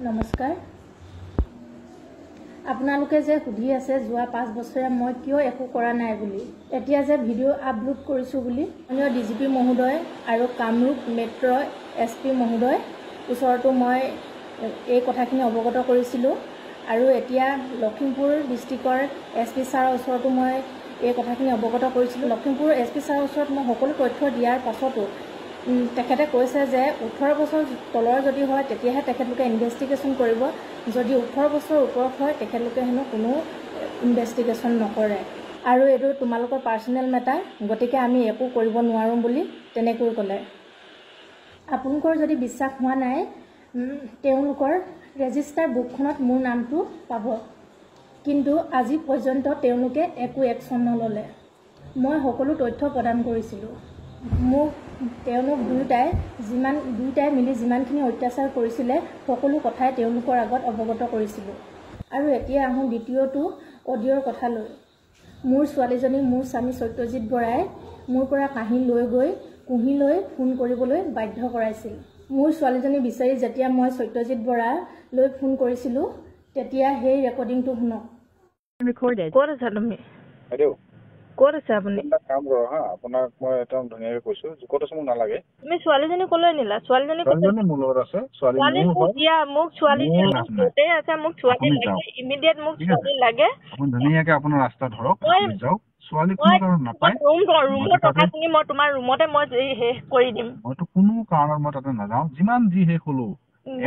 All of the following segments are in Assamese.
নমস্কাৰ আপোনালোকে যে সুধি আছে যোৱা 5 বছৰে মই কিয় একো কৰা নাই বুলি এতিয়া যে ভিডিঅ' আপলোড কৰিছো বুলি মাননীয় ডিজিপি মহোদয় আৰু কামৰূপ মেট্ৰ এছপি মহোদয় ওচৰতো মই এই কথাখিনি অৱগত কৰিছিলো আৰু এতিয়া লখিমপুৰ ডিস্ট্ৰিক্টৰ এছপি ছাৰৰ ওচৰতো মই এই কথাখিনি অৱগত কৰিছিলো লখিমপুৰ এছপি ছাৰৰ ওচৰত মই সকলো তথ্য দিয়াৰ পাছতো তেখেতে কৈছে যে 18 বছৰ তলৰ যদি হয় তেতিয়াহে তেখেতলোকে ইনভেষ্টিগেশ্যন কৰিব যদি 18 বছৰ ওপৰত হয় তেখেতলোকে হেনো কোনো ইনভেষ্টিগেশ্যন নকৰে আৰু এইটো তোমালোকৰ পাৰ্সোনেল মেটাৰ গতিকে আমি একো কৰিব নোৱাৰোঁ বুলি তেনেকৈ ক'লে আপোনালোকৰ যদি বিশ্বাস হোৱা নাই তেওঁলোকৰ ৰেজিষ্টাৰ বুকখনত মোৰ নামটো পাব কিন্তু আজি পৰ্যন্ত তেওঁলোকে একো একশ্যন নললে মই সকলো তথ্য প্ৰদান কৰিছিলোঁ মোক তেওঁলোক দুইটাই মিলি যিমানখিনি অত্যাচাৰ কৰিছিলে সকলো কথাই তেওঁলোকৰ আগত অৱগত কৰিছিলোঁ আৰু এতিয়া আহোঁ দ্বিতীয়টো অডিঅ'ৰ কথালৈ মোৰ ছোৱালীজনী মোৰ স্বামী সত্যজিৎ বৰাই মোৰ পৰা কাহি লৈ গৈ কুহিলৈ ফোন কৰিবলৈ বাধ্য কৰাইছিল মোৰ ছোৱালীজনী বিচাৰি যেতিয়া মই সত্যজিৎ বৰালৈ ফোন কৰিছিলোঁ তেতিয়া সেই ৰেকৰ্ডিংটো শুনক recorded ক'ত আছা তুমি হেল্ল' ক'ত আছে আপুনি কাম কৰ হা আপোনাক মই একদম ধুনীয়াকৈ কৈছো ক'ত আছে মোক নালাগে তুমি ছোৱালীজনী ক'লৈ নিলা ছোৱালীজনী মোৰ লগত আছে ছোৱালী মোৰ দিয়া মোক ছোৱালী গোটে আছে মোক ছোৱালী লাগে ইমিডিয়েট মোক ছোৱালী লাগে আপুনি ধুনীয়াকৈ আপোনাৰ ৰাস্তা ধৰক যাওক ছোৱালী কোনো কাৰণ নাপায় ৰুমত টকাখিনি মই তোমাৰ ৰুমতে মই শেষ কৰি দিম মইতো কোনো কাৰণত মই তাতে নাযাওঁ যিমান যি শেষ হলো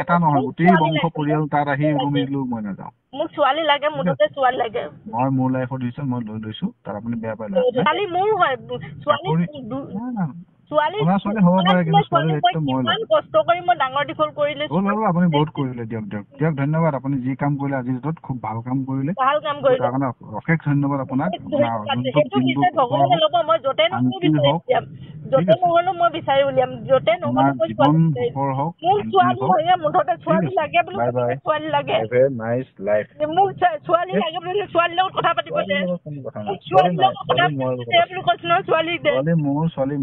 এটা নহয় গোটেই বংশ পৰিয়াল তাত আহি ৰুম এৰিলেও মই নাযাওঁ মোক ছোৱালী লাগে মুঠতে ছোৱালী লাগে মই মোৰ লাইফত দিছো মই লৈ লৈছো তাত আপুনি বেয়া পালে ছোৱালী মোৰ হয় ছোৱালী হ'ব পাৰে কিন্তু ছোৱালী একদম মই কষ্ট কৰি মই ডাঙৰ দীঘল কৰিলে আপুনি বহুত কৰিলে দিয়ক ধন্যবাদ আপুনি যি কাম কৰিলে আজিৰ দিনত খুব ভাল কাম কৰিলে তাৰ কাৰণে অশেষ ধন্যবাদ আপোনাক মই য'তে নহ'লেও মই বিচাৰি উলিয়াম য'তে নহ'লেও মোক ছোৱালী লাগে মুঠতে ছোৱালী লাগে বুলি ছোৱালী লাগে মোক ছোৱালী লাগে বুলি ছোৱালীৰ লগত কথা পাতিব দে ছোৱালী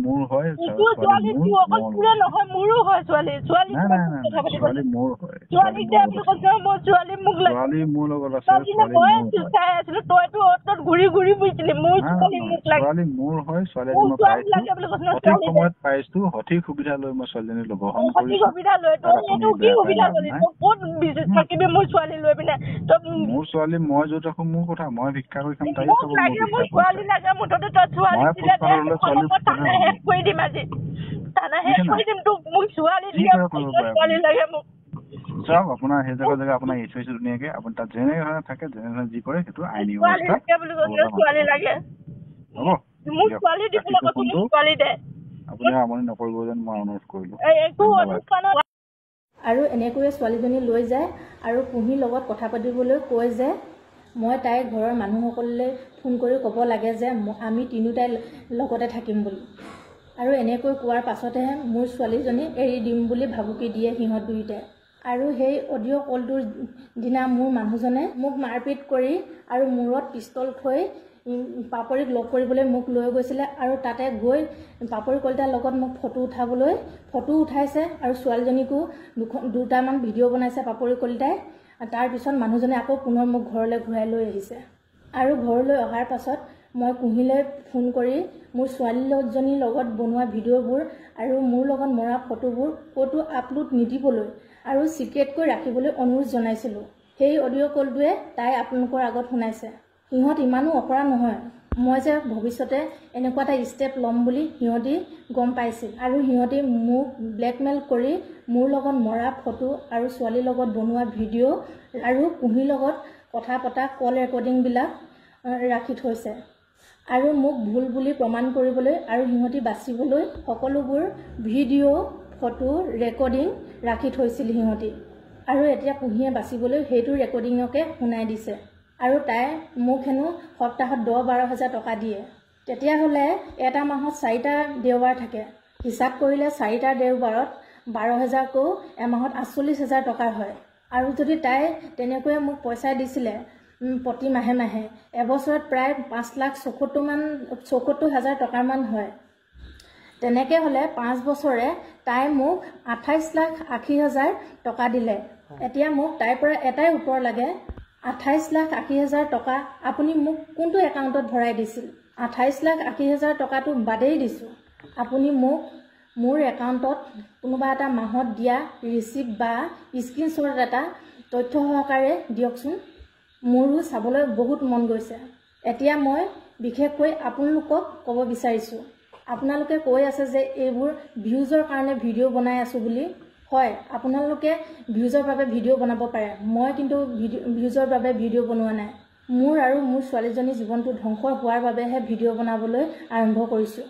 মোৰ হয় ছোৱালী মোৰো হয় ছোৱালী মোক লাগে মোৰ লগত আছে চাই আছিলো তইতো অত ঘূৰি ফুৰিছিলি মোৰ ছোৱালী মোক লাগে ছোৱালী মোৰ হয় ছোৱালী সময়ত পাইছো সঠিক সুবিধা লৈ মই ছোৱালীজনী ল'ব সুবিধা লৈ ক'ত থাকিবি মোৰ ছোৱালী লৈ পিনে মোৰ ছোৱালী মই য'ত ৰাখো মোৰ কথা মই ভিক্ষা কৰি খাম তাই মোৰ ছোৱালী লাগে মুঠতে তই ছোৱালী শেষ কৰি দিম আজি শেষ কৰি দিম তোক মোক ছোৱালী লাগে মোক যাওক আপোনাৰ সেই জেগা আপোনাৰ এৰি থৈছো ধুনীয়াকে আপুনি তাত যেনে ধৰণে থাকে যেনে ধৰণে যি কৰে সেইটো আইনী ছোৱালী লাগে হ'ব মোক ছোৱালী দিবলৈ ছোৱালী দে আপুনি আমনি নকৰিব যেন মই অনুৰোধ কৰিলো আৰু এনেকৈয়ে ছোৱালীজনী লৈ যায় আৰু কুহিৰ লগত কথা পাতিবলৈ কয় যে মই তাইৰ ঘৰৰ মানুহসকললৈ ফোন কৰি ক'ব লাগে যে আমি তিনিওটাই লগতে থাকিম বুলি আৰু এনেকৈ কোৱাৰ পাছতহে মোৰ ছোৱালীজনী এৰি দিম বুলি ভাবুকি দিয়ে সিহঁত দুয়োটাই আৰু সেই অডিঅ' কলটোৰ দিনা মোৰ মানুহজনে মোক মাৰপিট কৰি আৰু মূৰত পিষ্টল থৈ পাপৰিক লগ কৰিবলৈ মোক লৈ গৈছিলে আৰু তাতে গৈ পাপৰি কলিতাৰ লগত মোক ফটো উঠাইছে আৰু ছোৱালীজনীকো দুটামান ভিডিঅ' বনাইছে পাপৰি কলিতাই তাৰপিছত মানুহজনে আকৌ পুনৰ মোক ঘৰলৈ ঘূৰাই লৈ আহিছে আৰু ঘৰলৈ অহাৰ পাছত মই কুহিলৈ ফোন কৰি মোৰ ছোৱালীজনীৰ লগত বনোৱা ভিডিঅ'বোৰ আৰু মোৰ লগত মৰা ফটোবোৰ ক'তো আপলোড নিদিবলৈ আৰু চিক্ৰেটকৈ ৰাখিবলৈ অনুৰোধ জনাইছিলোঁ সেই অডিঅ' কলটোৱে তাই আপোনালোকৰ আগত শুনাইছে সিহঁত ইমানো অপৰাধ নহয় মই যে ভৱিষ্যতে এনেকুৱা এটা ষ্টেপ ল'ম বুলি সিহঁতি গম পাইছিল আৰু সিহঁতি মোক ব্লেকমেইল কৰি মোৰ লগত মৰা ফটো আৰু ছোৱালীৰ লগত বনোৱা ভিডিঅ' আৰু কুহিৰ লগত কথা পতা কল ৰেকৰ্ডিংবিলাক ৰাখি থৈছে আৰু মোক ভুল বুলি প্ৰমাণ কৰিবলৈ আৰু সিহঁতি বাচিবলৈ সকলোবোৰ ভিডিঅ' ফটো ৰেকৰ্ডিং ৰাখি থৈছিল সিহঁতি আৰু এতিয়া কুহিয়ে বাচিবলৈ সেইটো ৰেকৰ্ডিঙকে শুনাই দিছে আৰু তাই মোক হেনো সপ্তাহত 10-12 হাজাৰ টকা দিয়ে তেতিয়াহ'লে এটা মাহত 4টা দেওবাৰ থাকে হিচাপ কৰিলে 4টা দেওবাৰত 12,000কৈ এমাহত 48,000 টকা হয় আৰু যদি তাই তেনেকৈয়ে মোক পইচা দিছিলে প্ৰতি মাহে এবছৰত প্ৰায় 5,74,000 টকামান হয় তেনেকৈ হ'লে 5 বছৰে তাই মোক 28,80,000 টকা দিলে এতিয়া মোক তাইৰ পৰা এটাই উত্তৰ লাগে 28,80,000 টকা আপুনি মোক কোনটো একাউণ্টত ভৰাই দিছিল 28,80,000 টকাটো বাদেই দিছোঁ আপুনি মোক মোৰ একাউণ্টত কোনোবা এটা মাহত দিয়া ৰিচিপ্ট বা স্ক্ৰীনশ্বট এটা তথ্য সহকাৰে দিয়কচোন মোৰো চাবলৈ বহুত মন গৈছে এতিয়া মই বিশেষকৈ আপোনালোকক ক'ব বিচাৰিছোঁ আপোনালোকে কৈ আছে যে এইবোৰ ভিউজৰ কাৰণে ভিডিঅ' বনাই আছোঁ বুলি হয় আপোনালোকে ভিউজৰ বাবে ভিডিঅ' বনাব পাৰে মই কিন্তু ভিউজৰ বাবে ভিডিঅ' বনোৱা নাই মোৰ আৰু মোৰ ছোৱালীজনীৰ জীৱনটো ধ্বংস হোৱাৰ বাবেহে ভিডিঅ' বনাবলৈ আৰম্ভ কৰিছোঁ